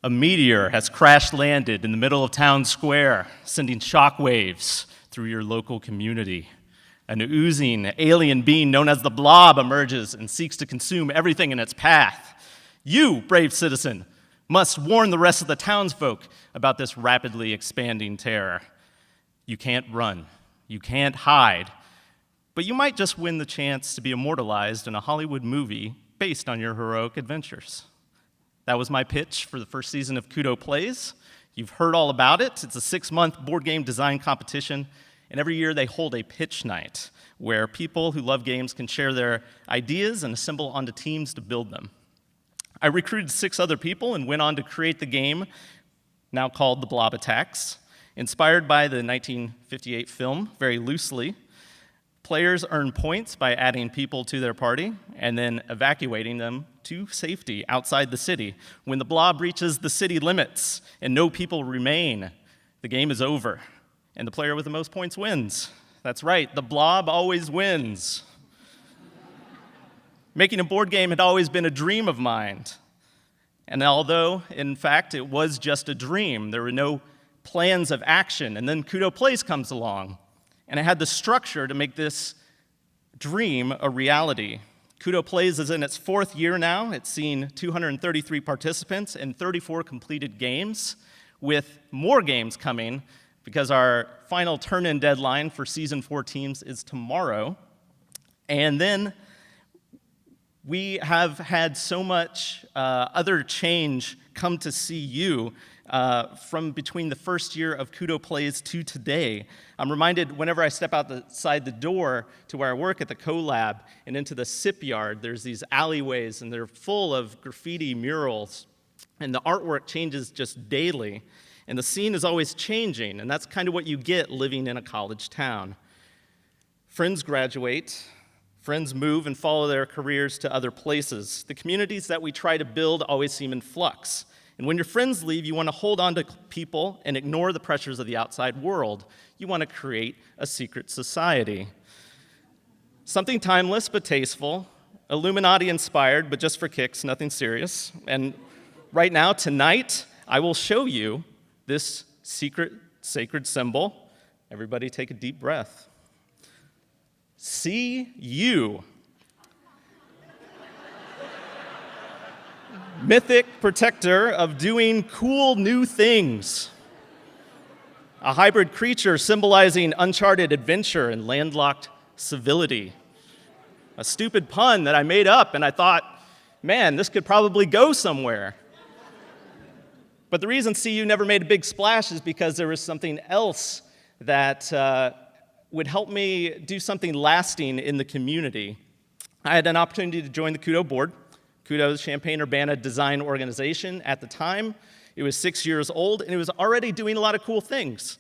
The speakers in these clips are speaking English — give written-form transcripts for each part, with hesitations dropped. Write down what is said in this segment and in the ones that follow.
A meteor has crash-landed in the middle of town square, sending shockwaves through your local community. An oozing alien being known as the Blob emerges and seeks to consume everything in its path. You, brave citizen, must warn the rest of the townsfolk about this rapidly expanding terror. You can't run, you can't hide, but you might just win the chance to be immortalized in a Hollywood movie based on your heroic adventures. That was my pitch for the first season of Kucha Plays. You've heard all about it. It's a 6-month board game design competition, and every year they hold a pitch night where people who love games can share their ideas and assemble onto teams to build them. I recruited 6 other people and went on to create the game, now called The Blob Attacks. Inspired by the 1958 film, very loosely, players earn points by adding people to their party and then evacuating them to safety outside the city. When the blob reaches the city limits and no people remain, the game is over, and the player with the most points wins. That's right, the blob always wins. Making a board game had always been a dream of mine. And although, in fact, it was just a dream, there were no plans of action, and then Kucha Plays comes along, and it had the structure to make this dream a reality. Kucha Plays is in its 4th year now. It's seen 233 participants and 34 completed games, with more games coming because our final turn-in deadline for Season 4 teams is tomorrow. And then we have had so much other change come to CU from between the first year of Kucha Plays to today. I'm reminded whenever I step outside the door to where I work at the CoLab and into the SIP yard, there's these alleyways and they're full of graffiti murals, and the artwork changes just daily, and the scene is always changing, and that's kind of what you get living in a college town. Friends graduate, friends move and follow their careers to other places. The communities that we try to build always seem in flux. And when your friends leave, you want to hold on to people and ignore the pressures of the outside world. You want to create a secret society. Something timeless but tasteful, Illuminati-inspired, but just for kicks, nothing serious. And right now, tonight, I will show you this secret, sacred symbol. Everybody take a deep breath. CU. Mythic protector of doing cool new things. A hybrid creature symbolizing uncharted adventure and landlocked civility. A stupid pun that I made up, and I thought, man, this could probably go somewhere. But the reason CU never made a big splash is because there was something else that would help me do something lasting in the community. I had an opportunity to join the Kucha board. Kucha is Champaign Urbana design organization. At the time, it was 6 years old, and it was already doing a lot of cool things.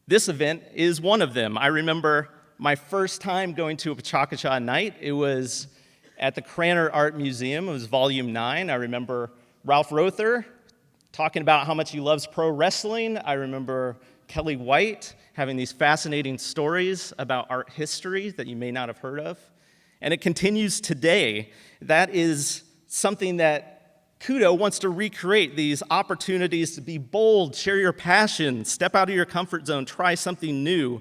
This event is one of them. I remember my first time going to a Pecha night. It was at the Cranner Art Museum. It was Volume 9. I remember Ralph Rother talking about how much he loves pro wrestling. I remember Kelly White having these fascinating stories about art history that you may not have heard of. And it continues today. That is something that Kucha wants to recreate, these opportunities to be bold, share your passion, step out of your comfort zone, try something new.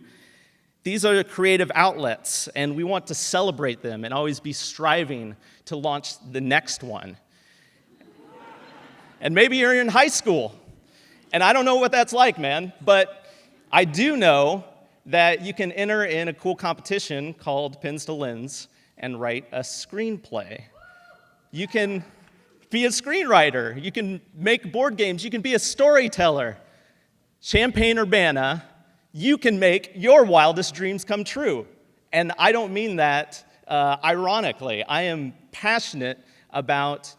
These are the creative outlets, and we want to celebrate them and always be striving to launch the next one. And maybe you're in high school, and I don't know what that's like, man, but I do know that you can enter in a cool competition called Pins to Lens and write a screenplay. You can be a screenwriter. You can make board games. You can be a storyteller. Champaign Urbana, you can make your wildest dreams come true. And I don't mean that ironically. I am passionate about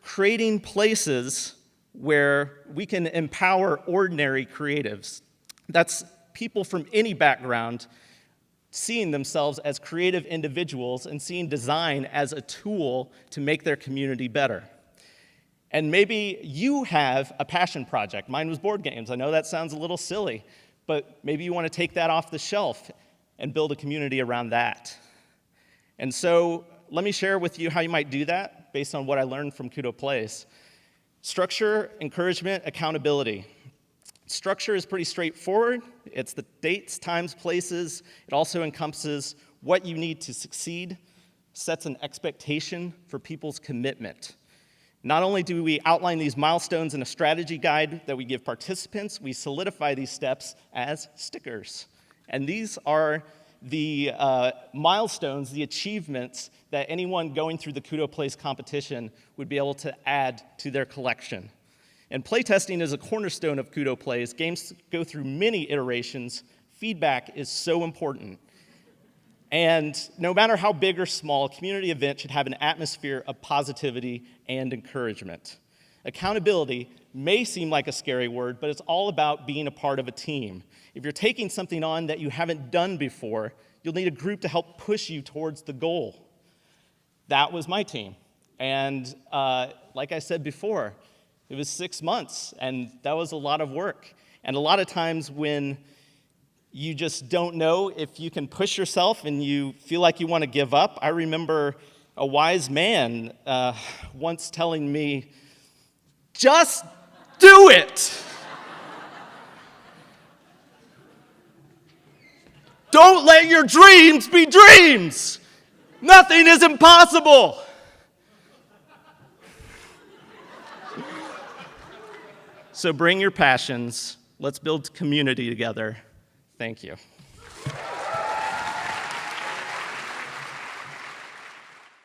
creating places where we can empower ordinary creatives. That's people from any background seeing themselves as creative individuals and seeing design as a tool to make their community better. And maybe you have a passion project. Mine was board games. I know that sounds a little silly, but maybe you want to take that off the shelf and build a community around that. And so let me share with you how you might do that based on what I learned from Kucha Plays. Structure, encouragement, accountability. Structure is pretty straightforward. It's the dates, times, places. It also encompasses what you need to succeed, sets an expectation for people's commitment. Not only do we outline these milestones in a strategy guide that we give participants, we solidify these steps as stickers. And these are the milestones, the achievements that anyone going through the Kudo Plays competition would be able to add to their collection. And playtesting is a cornerstone of Kudo Plays. Games go through many iterations. Feedback is so important. And no matter how big or small, a community event should have an atmosphere of positivity and encouragement. Accountability may seem like a scary word, but it's all about being a part of a team. If you're taking something on that you haven't done before, you'll need a group to help push you towards the goal. That was my team. And like I said before, it was 6 months, and that was a lot of work. And a lot of times when you just don't know if you can push yourself and you feel like you want to give up, I remember a wise man once telling me, just do it. Don't let your dreams be dreams. Nothing is impossible. So bring your passions. Let's build community together. Thank you.